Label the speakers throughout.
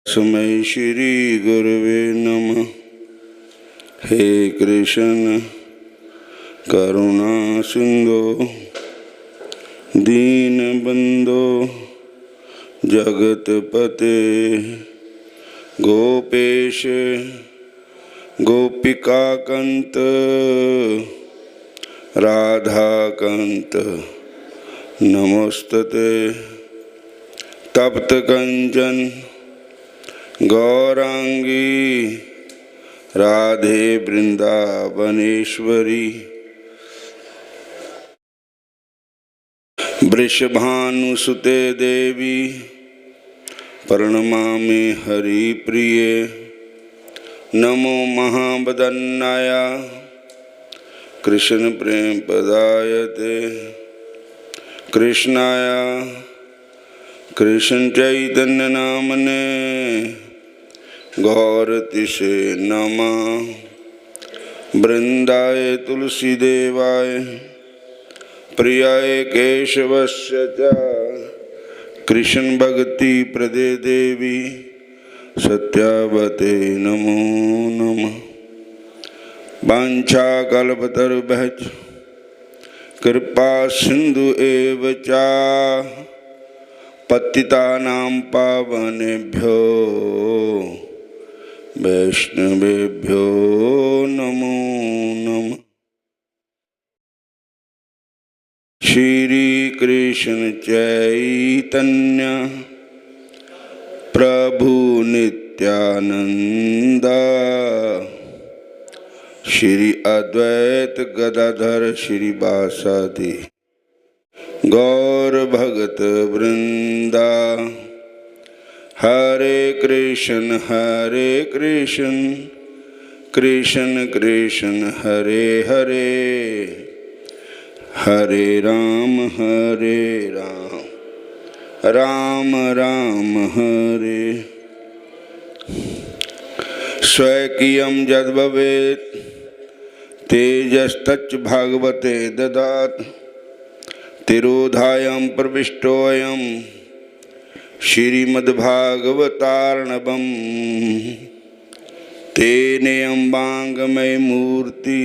Speaker 1: तस्मै श्री गुरुवे नमः। हे कृष्ण करुणा सिंधु दीनबंधो जगतपते गोपेश गोपिकाकांत राधाकांत नमोस्तुते। तप्त कंचन गौरांगी राधे वृंदावनेश्वरी वृषभानुसुते देवी प्रणमामि हरिप्रिये। नमो महावदन्नाय कृष्ण प्रेम पदायते कृष्णाय कृष्ण चैतन्य नामने गौरतिसे नमः। वृंदाय तुलसी देवाय प्रियाय केशवस्य च कृष्ण भक्ति प्रदे देवी सत्यावते नमो नमः। वाञ्छाकल्पतरुभ्यश्च कृपा सिंधु एव च पतितानां पावनेभ्यो वैष्णवेभ्यो नमो नमः। श्री कृष्ण चैतन्य प्रभु नित्यानंद श्री अद्वैत गदाधर श्रीवासादि गौर भगत वृंदा। हरे कृष्ण कृष्ण कृष्ण हरे हरे हरे राम राम राम हरे। स्वकीयं यद्भवेत् तेजस्तच्च भागवते ददात्। तिरोधायं प्रविष्टोऽयं श्रीमद्भागवतार्णवम्। तेनेयं वाङ्मय मूर्ति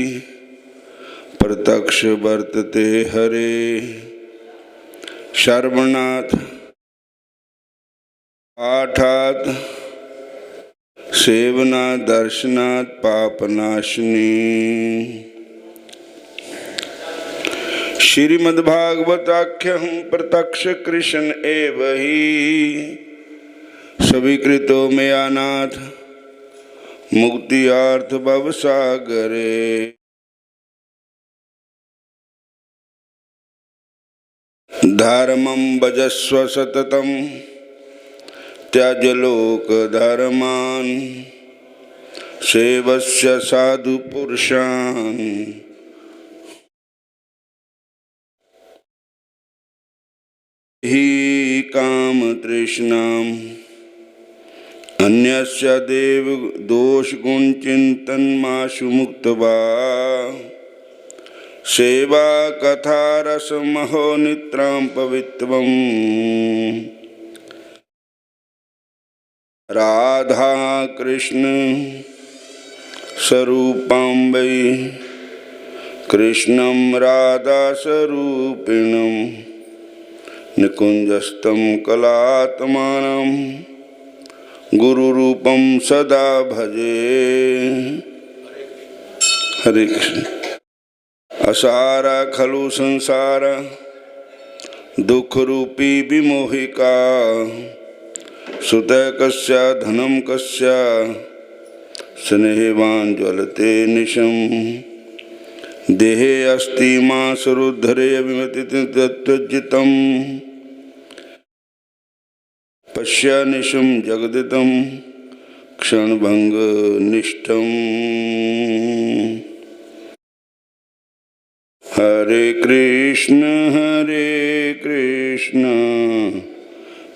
Speaker 1: प्रत्यक्ष वर्तते हरे। श्रवणात् पाठात् सेवनात् दर्शनात् पापनाशिनी। श्रीमद्भागवताख्यं प्रत्यक्ष कृष्ण एव हि स्वीकृतो मया नाथ मुक्त्यार्थ भवसागरे। धर्मं भजस्व सततं त्यज लोकधर्मान् सेवस्य साधु पुरुषान्। हि काम तृष्णाम् अन्यस्य देव दोष गुण चिंतन माशु मुक्त्वा। सेवा कथा रस महो नित्रां पवित्रम्। राधा कृष्ण स्वरूपं वै कृष्णं राधा स्वरूपिणं निकुंजस्थं कलात्मानं गुरुरूपं सदा भजे। हरे कृष्ण। असारा खलु संसार दुख रूपी विमोहिका। सुत कस्य धनम कस्य स्नेहवान ज्वलते निशम। देहे अस्ति मासरुद्धरे विमति तत्त्वजितं। पश्य निशम जगदितं क्षणभंग निष्ठम। हरे कृष्ण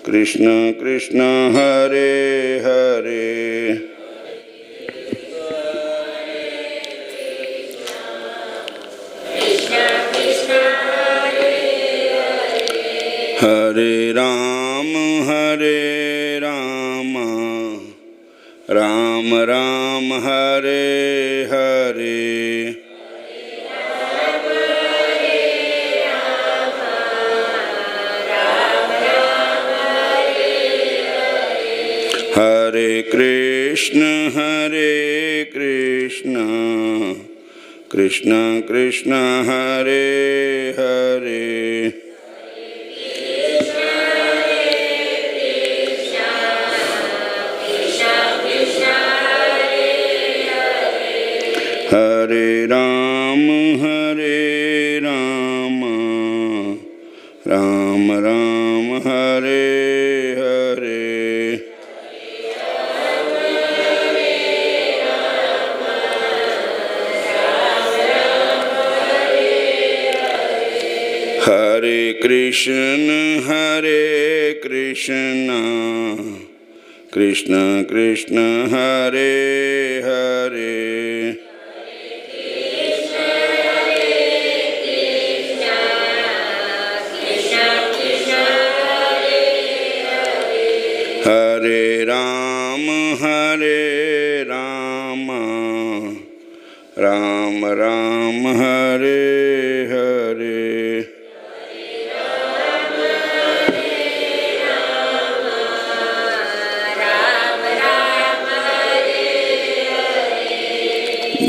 Speaker 1: कृष्ण कृष्ण हरे हरे हरे राम राम राम हरे हरे हरे कृष्ण कृष्ण कृष्ण हरे हरे हरे राम राम राम हरे हरे हरे कृष्ण कृष्ण कृष्ण हरे हरे हरे राम राम राम हरे हरे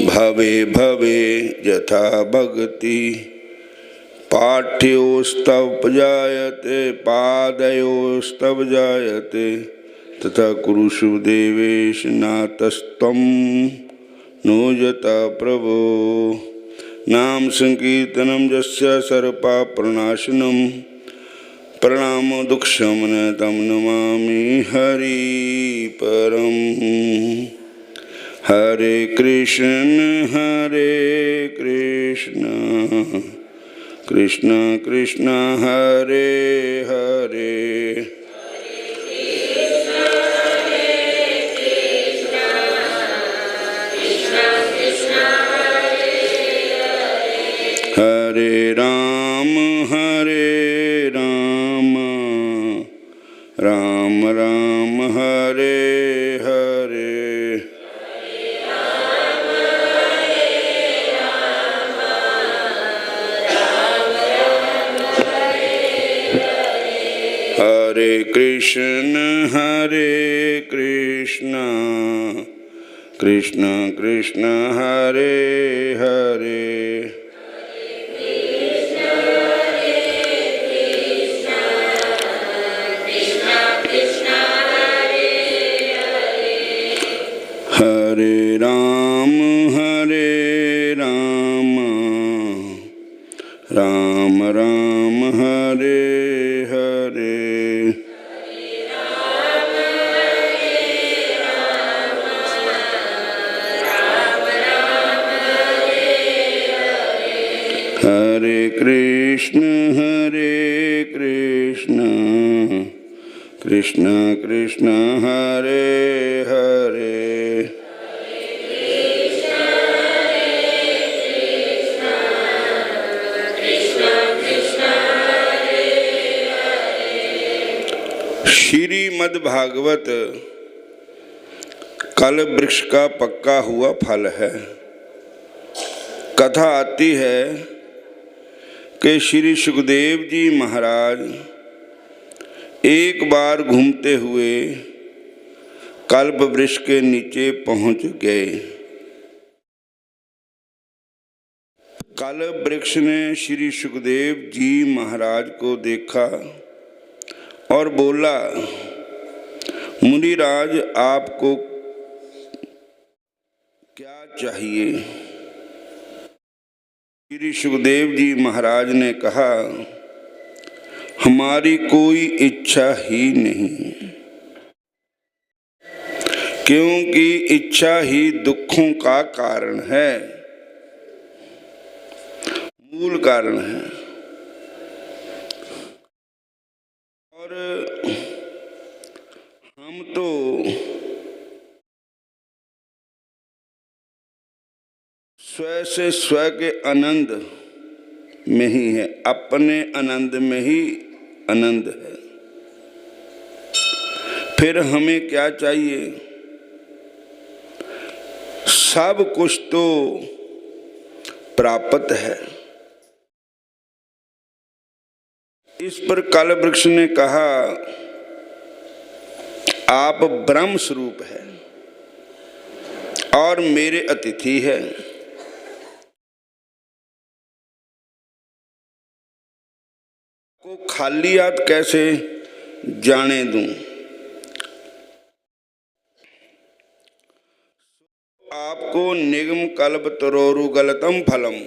Speaker 1: भवे भवे यथा भक्ति पाठ्योस्तव जायते पादयोस्तव जायते तथा कुरुषु देवेश नातस्त्वं नोजता प्रभो नाम संकीर्तनम यस्य सर्वपापप्रणाशनम प्रणामो दुःखशमनं तं नमामि हरि परम। हरे कृष्ण कृष्ण कृष्ण हरे हरे हरे राम राम राम हरे हरे हरे कृष्ण कृष्ण कृष्ण हरे हरे हरे राम राम राम हरे हरे हरे कृष्ण कृष्ण कृष्ण हरे हरे श्रीमद्भागवत कल वृक्ष का पक्का हुआ फल है। कथा आती है कि श्री सुखदेव जी महाराज एक बार घूमते हुए कल्प वृक्ष के नीचे पहुंच गए। कल्प वृक्ष ने श्री सुखदेव जी महाराज को देखा और बोला, मुनिराज आपको क्या चाहिए? श्री सुखदेव जी महाराज ने कहा, हमारी कोई इच्छा ही नहीं, क्योंकि इच्छा ही दुखों का कारण है, मूल कारण है। और हम तो स्व से स्व के आनंद में ही है, अपने आनंद में ही आनंद है। फिर हमें क्या चाहिए? सब कुछ तो प्राप्त है। इस पर कल वृक्ष ने कहा, आप ब्रह्म स्वरूप है और मेरे अतिथि है। को खाली हाथ कैसे जाने दूं? आपको निगम कल्प तरोरु गलतम फलम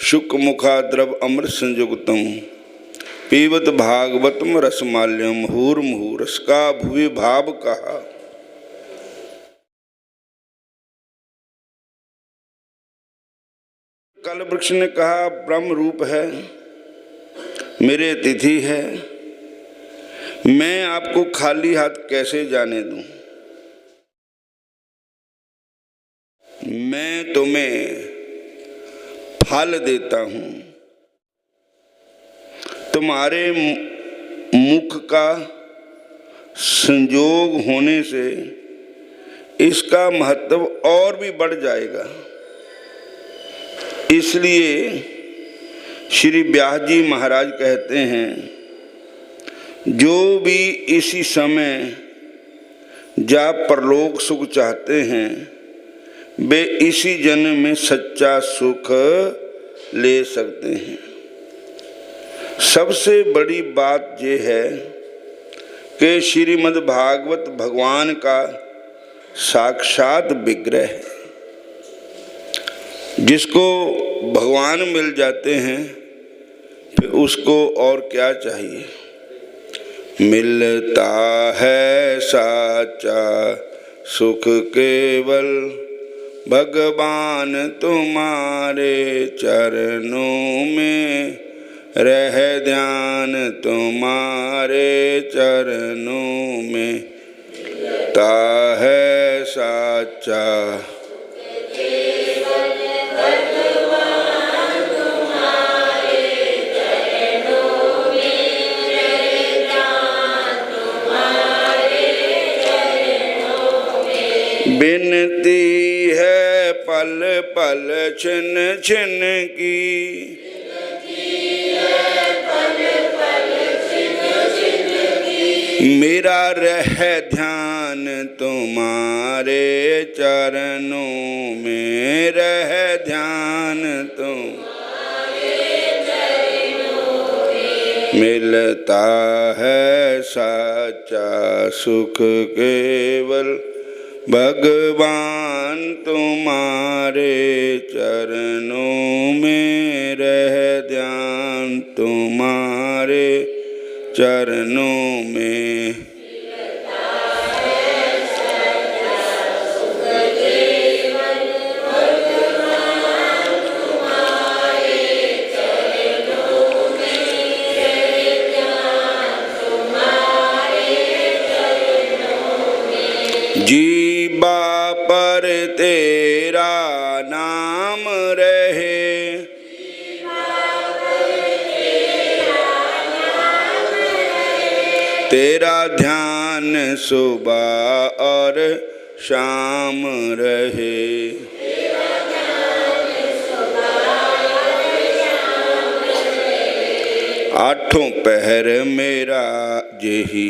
Speaker 1: शुक मुखा द्रव अमृत संयुक्तम पीवत भागवतम रसमाल्यम हूर मुहूर रसका भुवि भाव कहा। कल वृक्ष ने कहा, ब्रह्म रूप है, मेरे अतिथि है, मैं आपको खाली हाथ कैसे जाने दूं? मैं तुम्हें फल देता हूं। तुम्हारे मुख का संयोग होने से इसका महत्व और भी बढ़ जाएगा। इसलिए श्री व्यास जी महाराज कहते हैं, जो भी इसी समय जा परलोक सुख चाहते हैं वे इसी जन्म में सच्चा सुख ले सकते हैं। सबसे बड़ी बात यह है कि श्रीमद् भागवत भगवान का साक्षात विग्रह है। जिसको भगवान मिल जाते हैं फिर उसको और क्या चाहिए। मिलता है साचा सुख केवल भगवान तुम्हारे चरणों में रह ध्यान तुम्हारे चरणों में ता है साचा। बिनती है पल पल छिन छिन की, मेरा रह ध्यान तुम्हारे चरणों में रह ध्यान तुम्हारे चरणों में मिलता है साचा सुख केवल भगवान तुम्हारे चरणों में रह ध्यान तुम्हारे चरणों में। जीवा पर तेरा नाम रहे, तेरा ध्यान सुबह और शाम रहे। आठों पहर मेरा यही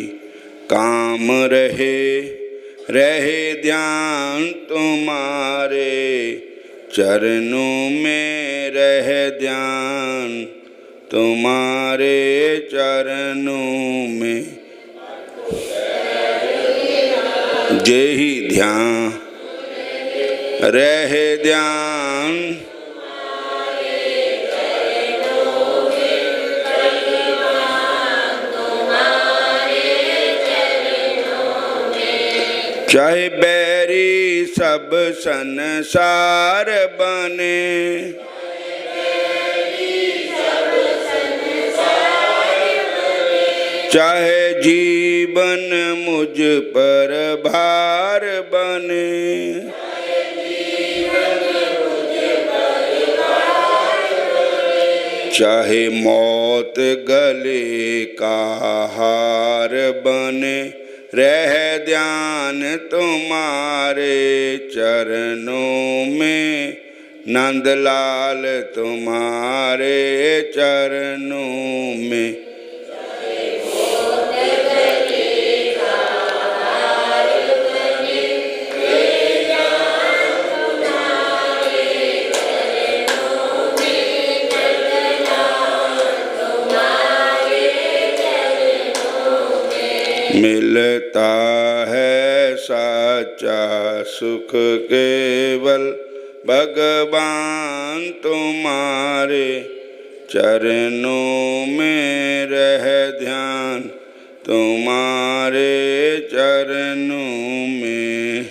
Speaker 1: काम रहे, रहे ध्यान तुम्हारे चरणों में रह ध्यान तुम्हारे चरणों में। जेहि ध्यान रहे ध्यान चाहे बैरी सब संसार बने, चाहे जीवन मुझ पर भार बने, चाहे मौत गले का हार बने, रह ध्यान तुम्हारे चरणों में, नंदलाल तुम्हारे चरणों में। मिलता है साचा सुख केवल भगवान तुम्हारे चरणों में, रह ध्यान तुम्हारे चरणों में।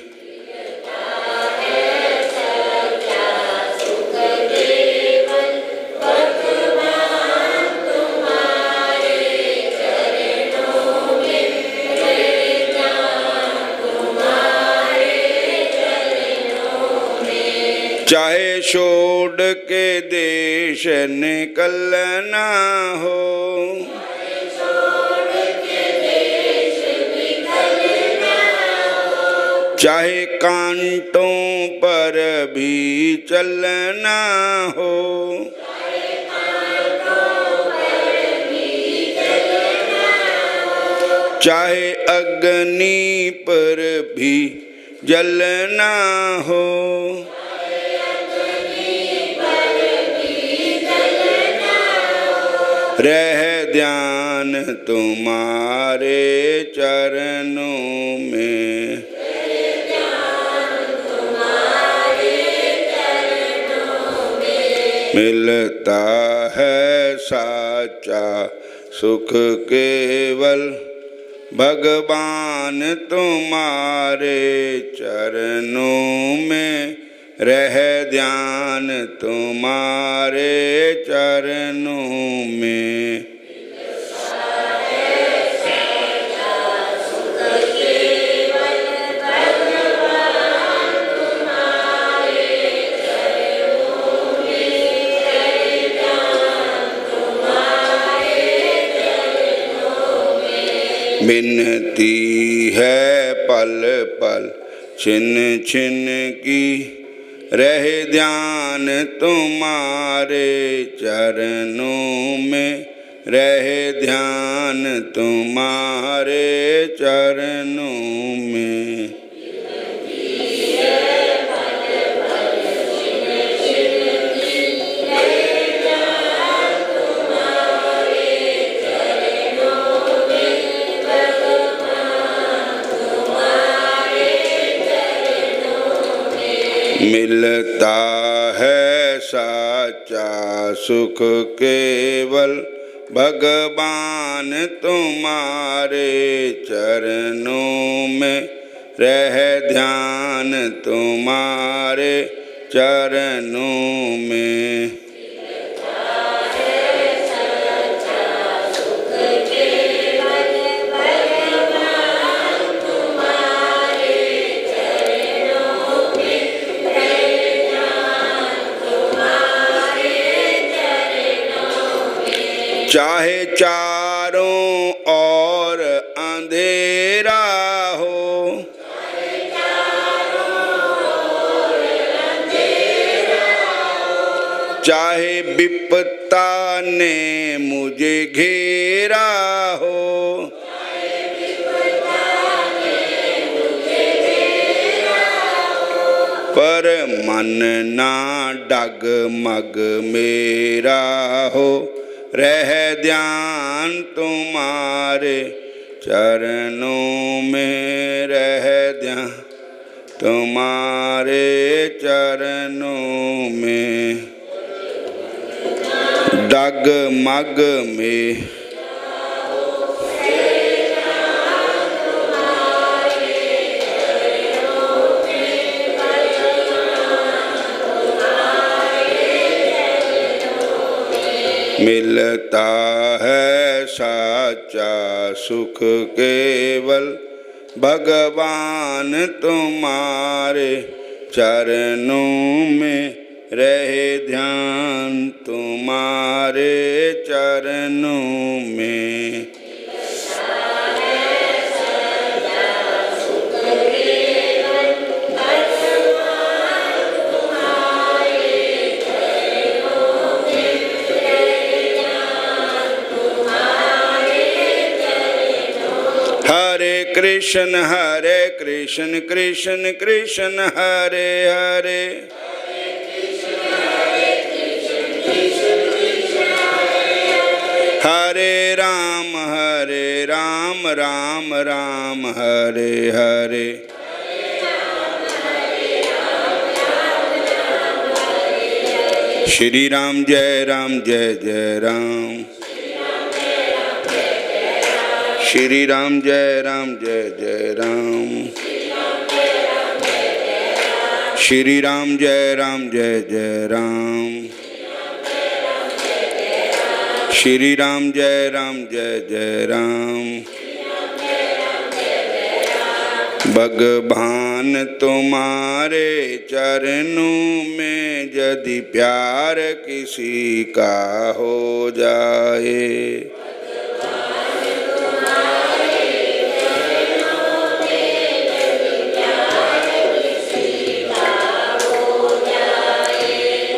Speaker 1: चाहे छोड़ के देश निकलना हो, चाहे कांटों पर भी चलना हो, चाहे अग्नि पर भी जलना हो, रह ध्यान तुम्हारे चरणों में। मिलता है साचा सुख केवल भगवान तुम्हारे चरणों में, रह ध्यान तुम्हारे चरणों में। बिनती है पल पल छिन छिन की, रह ध्यान तुम्हारे चरणों में, रह ध्यान तुम्हारे चरणों में। मिलता है साचा सुख केवल भगवान तुम्हारे चरणों में, रह ध्यान तुम्हारे चरणों में। चाहे चारों ओर अंधेरा हो, चाहे विपत्ता ने मुझे घेरा हो, पर मन ना डगमग मेरा हो, रह ध्यान तुम्हारे चरणों में, रह ध्यान तुम्हारे चरणों में। डगमग में मिलता है साचा सुख केवल भगवान तुम्हारे चरणों में, रहे ध्यान तुम्हारे चरणों में। कृष्ण कृष्ण कृष्ण हरे हरे हरे राम राम राम हरे हरे। श्री राम जय जय राम। श्री राम जय जय राम। श्री राम जय जय राम। श्री राम जय जय राम। भगवान तुम्हारे चरणों में यदि प्यार किसी का हो जाए,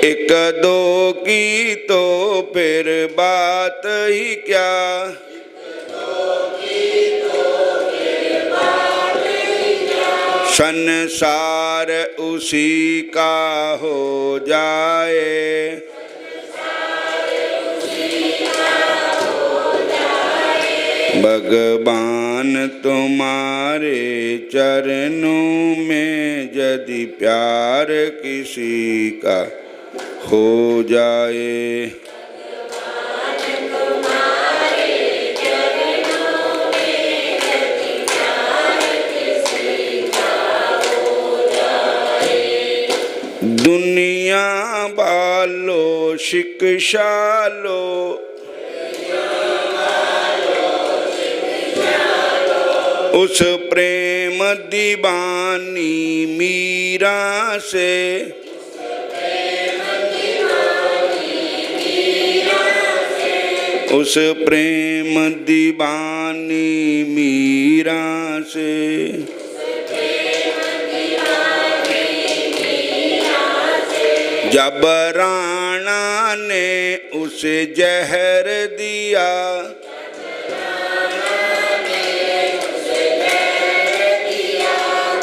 Speaker 1: एक दो की तो फिर बात ही क्या, संसार उसी का हो जाए। भगवान तुम्हारे चरणों में यदि प्यार किसी का हो जाए, दुनिया वालों शिक्षा लो, उस प्रेम दीवानी मीरा से, उस प्रेम दीवानी मीरा से। जब राणा ने उसे जहर दिया,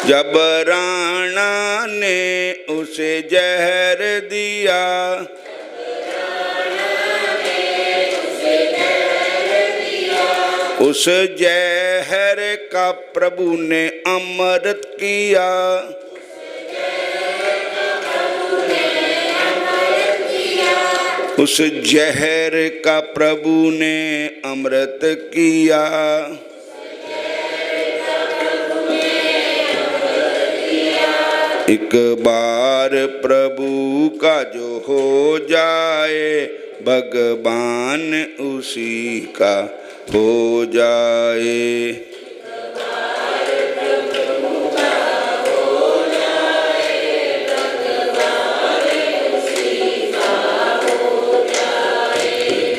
Speaker 1: जब राणा ने उसे जहर दिया, उस जहर का प्रभु ने अमृत किया, उस जहर का प्रभु ने अमृत किया। एक बार प्रभु का जो हो जाए, भगवान उसी का हो जाए।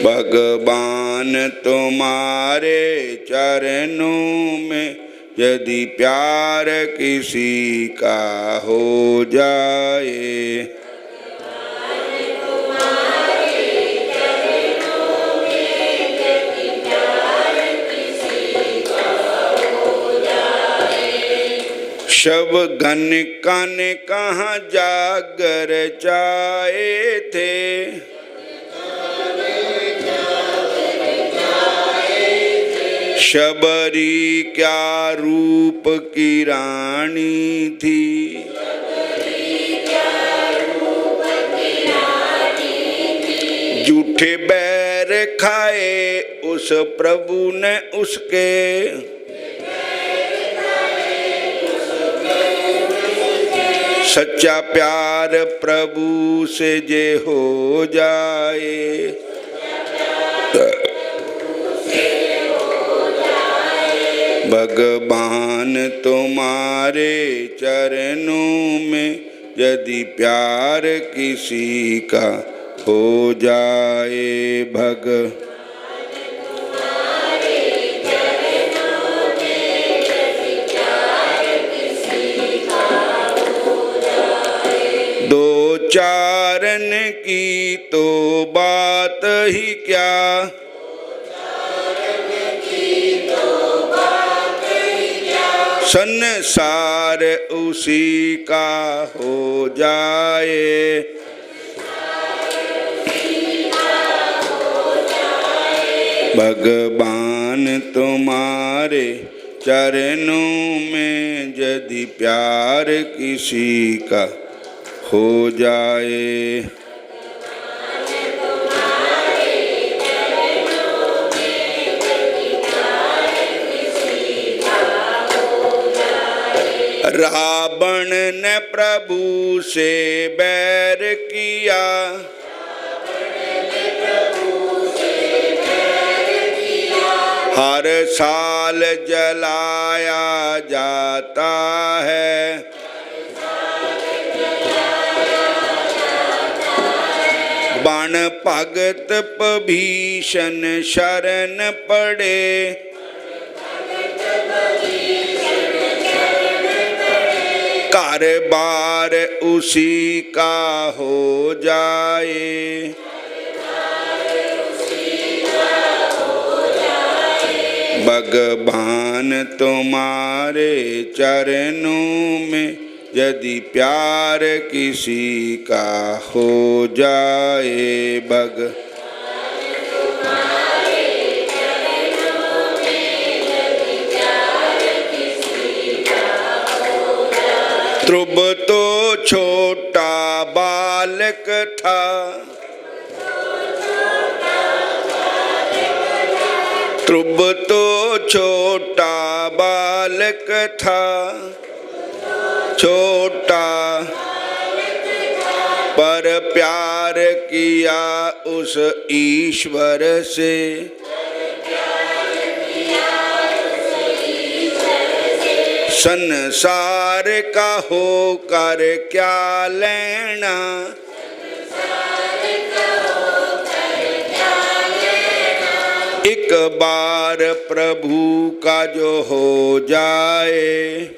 Speaker 1: भगवान तुम्हारे चरणों में यदि प्यार किसी का हो जाए, शब घन कन कहाँ जागर चाहे थे, शबरी क्या रूप की रानी थी, झूठे बैर खाए उस प्रभु ने उसके, सच्चा प्यार प्रभु से जे हो जाए, भगवान तुम्हारे चरणों में यदि प्यार किसी का हो जाए, दो चारण की तो बात ही क्या, संसार उसी का हो जाए, भगवान तुम्हारे चरणों में यदि प्यार किसी का हो जाए, रावण ने प्रभु से बैर किया, हर साल जलाया जाता है, बाण भगत भीषण शरण पड़े, कारबार उसी का हो जाए, भगवान तुम्हारे चरणों में यदि प्यार किसी का हो जाए, ध्रुव तो छोटा बालक था, ध्रुव तो छोटा बालक था, छोटा पर प्यार किया उस ईश्वर से, संसार का होकर क्या लेना, एक बार प्रभु का जो हो जाए,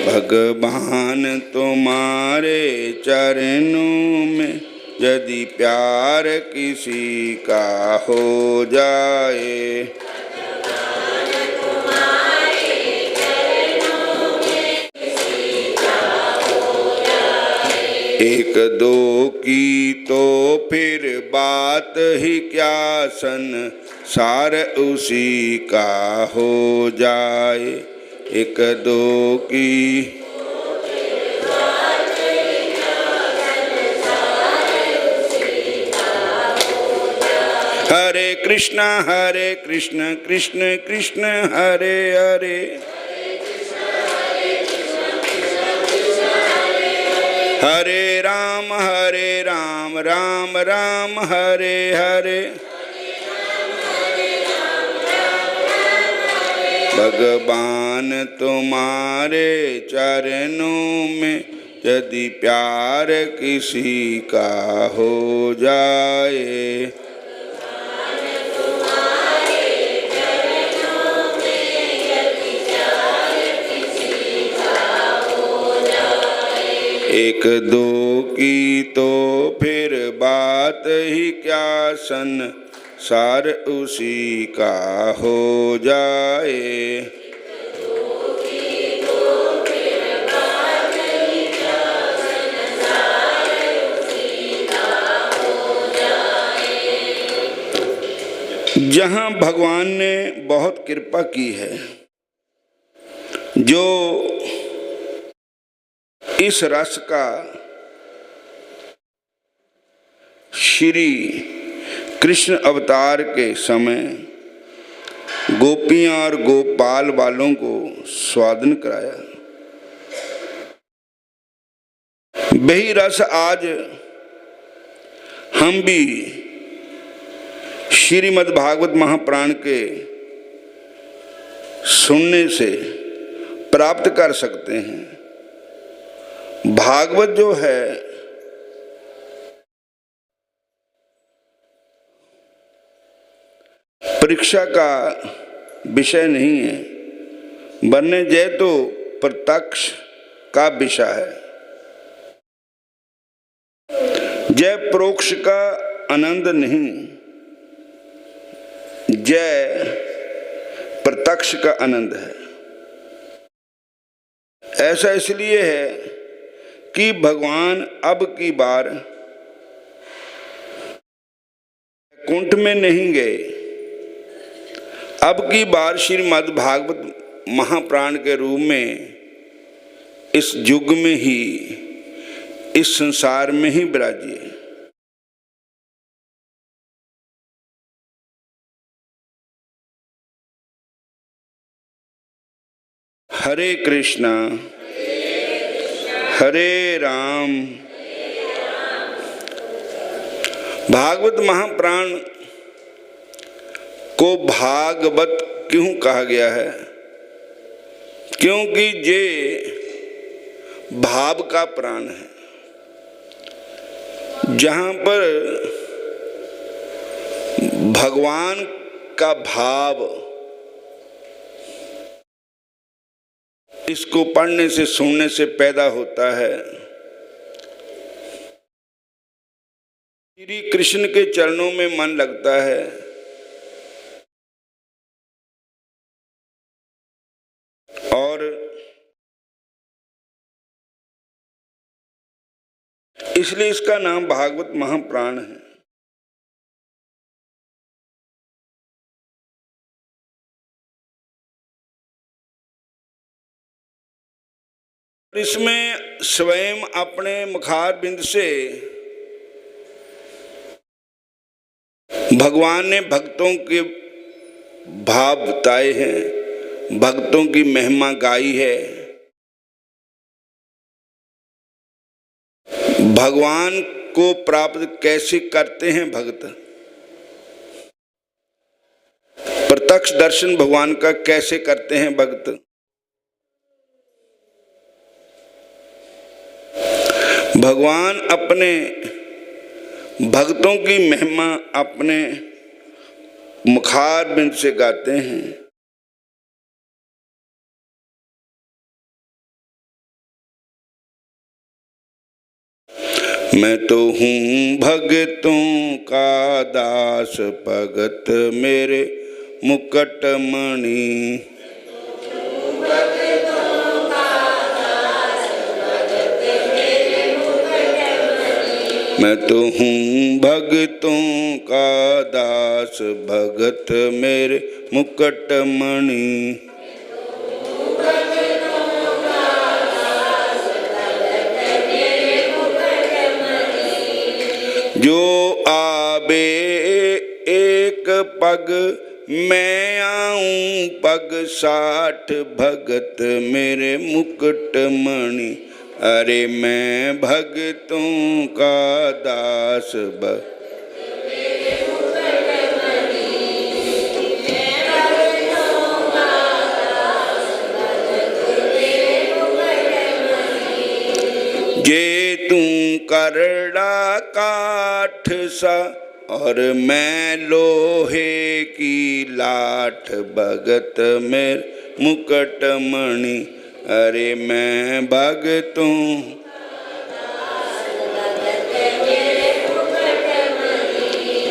Speaker 1: भगवान तुम्हारे चरणों में यदि प्यार किसी का हो जाए, एक दो की तो फिर बात ही क्या, संसार उसी का हो जाए, एक दो की हरे कृष्ण कृष्ण कृष्ण हरे हरे, हरे राम राम राम हरे हरे, भगवान तुम्हारे चरणों में यदि प्यार किसी का हो जाए, एक दो की तो फिर बात ही क्या, संसार उसी का हो जाए, जहाँ भगवान ने बहुत कृपा की है, जो इस रस का श्री कृष्ण अवतार के समय गोपियां और गोपाल वालों को स्वादन कराया, वही रस आज हम भी श्रीमद् भागवत महापुराण के सुनने से प्राप्त कर सकते हैं। भागवत जो है परीक्षा का विषय नहीं है, बनने जय तो प्रत्यक्ष का विषय है। जय प्रोक्ष का आनंद नहीं, जय प्रत्यक्ष का आनंद है। ऐसा इसलिए है कि भगवान अब की बार कुंठ में नहीं गए, अब की बार श्रीमद् भागवत महाप्राण के रूप में इस युग में ही, इस संसार में ही विराजिए। हरे कृष्णा हरे राम। भागवत महाप्राण को भागवत क्यों कहा गया है? क्योंकि ये भाव का प्राण है। जहाँ पर भगवान का भाव, इसको पढ़ने से सुनने से पैदा होता है। श्री कृष्ण के चरणों में मन लगता है। और इसलिए इसका नाम भागवत महाप्राण है। इसमें स्वयं अपने मुखारबिंद से भगवान ने भक्तों के भाव बताए हैं, भक्तों की महिमा गाई है। भगवान को प्राप्त कैसे करते हैं भक्त, प्रत्यक्ष दर्शन भगवान का कैसे करते हैं भक्त। भगवान अपने भक्तों की महिमा अपने मुखारबिंद से गाते हैं। मैं तो हूँ भगतों का दास, भगत मेरे मुकुट मणि। मैं तो हूँ भगतों का दास, भगत मेरे मुकुट मणि। जो आवे एक पग, मैं आऊं पग 60, भगत मेरे मुकुट मणि। अरे मैं भगतों का दास, जे तू करड़ा काठ सा, और मैं लोहे की लाठ, भगत मेरे मुकुट मणि। अरे मैं भगतों,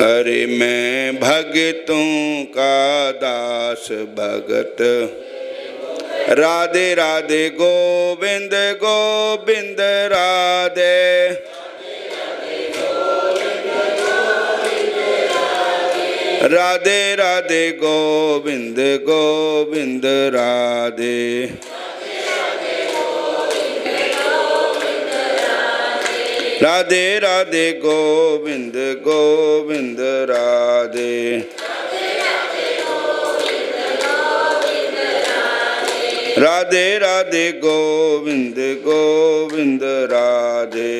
Speaker 1: अरे मैं भगतों का दास, भगत। राधे राधे गोविंद गोविंद राधे। राधे राधे गोविंद गोविंद राधे। राधे राधे गोविंद गोविंद राधे। राधे राधे गोविंद गोविंद राधे।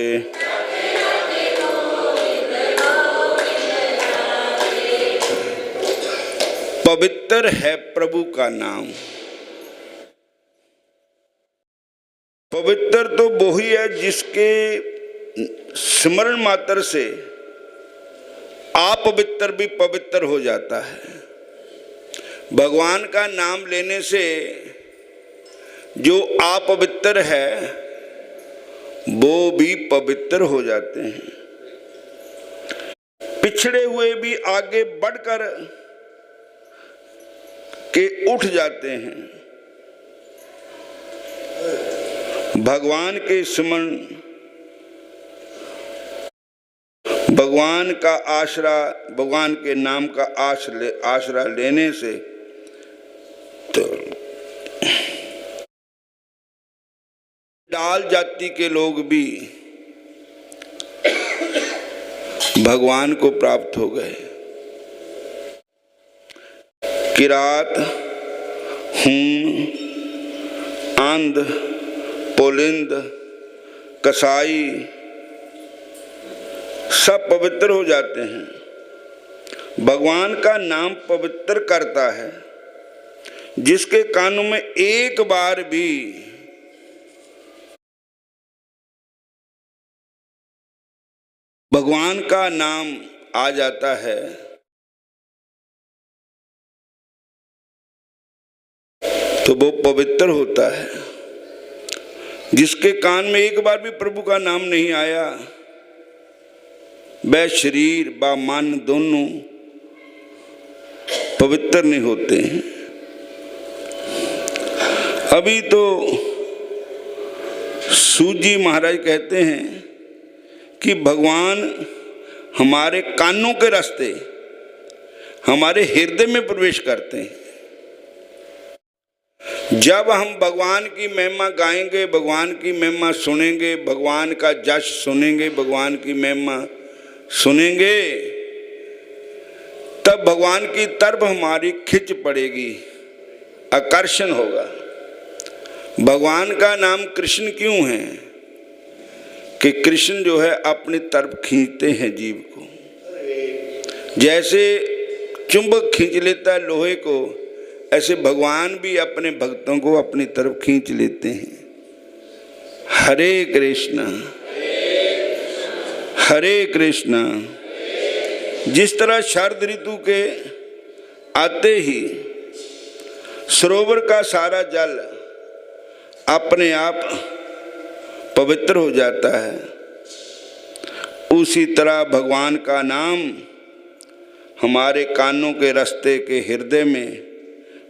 Speaker 1: पवित्र है प्रभु का नाम। पवित्र तो वो ही है जिसके स्मरण मात्र से अपवित्र भी पवित्र हो जाता है। भगवान का नाम लेने से जो अपवित्र है वो भी पवित्र हो जाते हैं। पिछड़े हुए भी आगे बढ़कर के उठ जाते हैं। भगवान के स्मरण, भगवान का आसरा, भगवान के नाम का आसरा लेने से तो डाल जाति के लोग भी भगवान को प्राप्त हो गए। किरात, हूण, आंध, पोलिंद, कसाई सब पवित्र हो जाते हैं। भगवान का नाम पवित्र करता है। जिसके कानों में एक बार भी भगवान का नाम आ जाता है तो वो पवित्र होता है। जिसके कान में एक बार भी प्रभु का नाम नहीं आया वह शरीर व मन दोनों पवित्र नहीं होते हैं। अभी तो सूजी महाराज कहते हैं कि भगवान हमारे कानों के रास्ते हमारे हृदय में प्रवेश करते हैं। जब हम भगवान की महिमा गाएंगे, भगवान की महिमा सुनेंगे, भगवान का जश सुनेंगे, भगवान की महिमा सुनेंगे, तब भगवान की तरफ हमारी खिंच पड़ेगी, आकर्षण होगा। भगवान का नाम कृष्ण क्यों है कि कृष्ण जो है अपनी तरफ खींचते हैं जीव को। जैसे चुंबक खींच लेता है लोहे को, ऐसे भगवान भी अपने भक्तों को अपनी तरफ खींच लेते हैं। हरे कृष्णा हरे कृष्णा। जिस तरह शरद ऋतु के आते ही सरोवर का सारा जल अपने आप पवित्र हो जाता है, उसी तरह भगवान का नाम हमारे कानों के रास्ते के हृदय में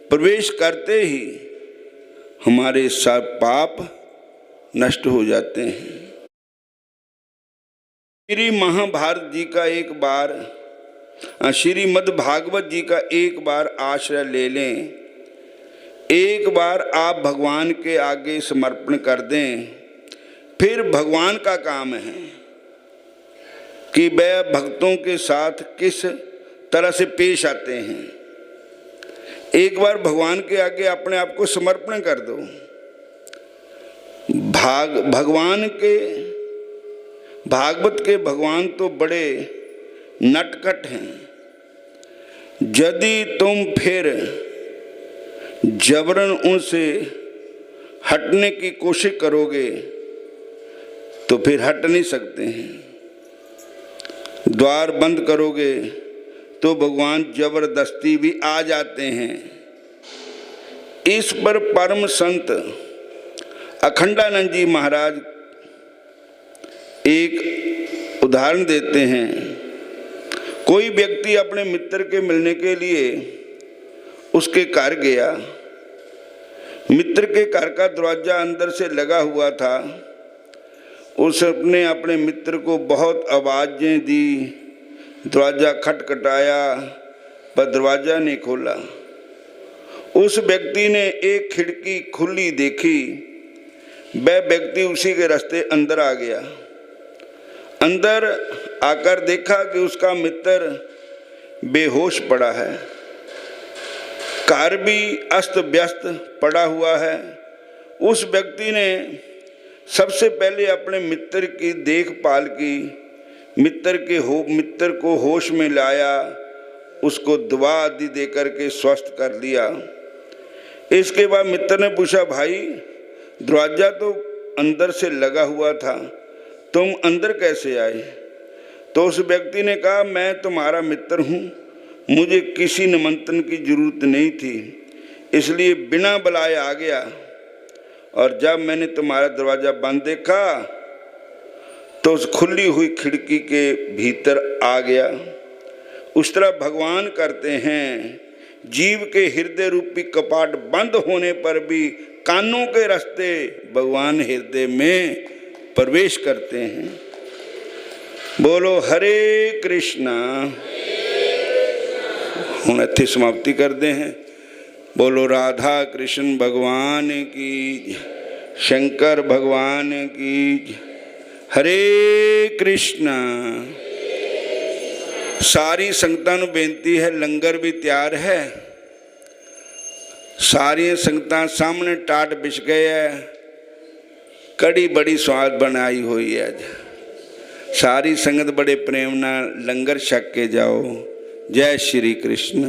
Speaker 1: प्रवेश करते ही हमारे सब पाप नष्ट हो जाते हैं। श्री महाभारत जी का एक बार, श्रीमद् भागवत जी का एक बार आश्रय ले लें, एक बार आप भगवान के आगे समर्पण कर दें, फिर भगवान का काम है कि वह भक्तों के साथ किस तरह से पेश आते हैं। एक बार भगवान के आगे अपने आप को समर्पण कर दो। भगवान के भागवत के भगवान तो बड़े नटखट हैं। यदि तुम फिर जबरन उनसे हटने की कोशिश करोगे तो फिर हट नहीं सकते हैं। द्वार बंद करोगे तो भगवान जबरदस्ती भी आ जाते हैं। इस पर परम संत अखंडानंद जी महाराज एक उदाहरण देते हैं। कोई व्यक्ति अपने मित्र के मिलने के लिए उसके घर गया। मित्र के घर का दरवाजा अंदर से लगा हुआ था। उसने अपने मित्र को बहुत आवाज़ें दी, दरवाज़ा खटखटाया पर दरवाज़ा नहीं खोला। उस व्यक्ति ने एक खिड़की खुली देखी। वह व्यक्ति उसी के रास्ते अंदर आ गया। अंदर आकर देखा कि उसका मित्र बेहोश पड़ा है। घर भी अस्त व्यस्त पड़ा हुआ है। उस व्यक्ति ने सबसे पहले अपने मित्र की देखभाल की, मित्र को होश में लाया, उसको दवा आदि दे करके स्वस्थ कर लिया। इसके बाद मित्र ने पूछा, भाई दरवाज़ा तो अंदर से लगा हुआ था, तुम अंदर कैसे आए? तो उस व्यक्ति ने कहा, मैं तुम्हारा मित्र हूँ, मुझे किसी निमंत्रण की जरूरत नहीं थी, इसलिए बिना बुलाए आ गया। और जब मैंने तुम्हारा दरवाज़ा बंद देखा तो उस खुली हुई खिड़की के भीतर आ गया। उस तरह भगवान करते हैं जीव के हृदय रूपी कपाट बंद होने पर भी कानों के रास्ते भगवान हृदय में प्रवेश करते हैं। बोलो हरे कृष्णा। हुण इत्थे समाप्ति करते हैं। बोलो राधा कृष्ण भगवान की, शंकर भगवान की। हरे कृष्णा। सारी संगतां नूं बेनती है, लंगर भी तैयार है। सारिया संगतां सामने टाट बिछ गए है। कड़ी बड़ी स्वाद बनाई हुई है। अज सारी संगत बड़े प्रेम नाल लंगर छक के जाओ। जय श्री कृष्ण।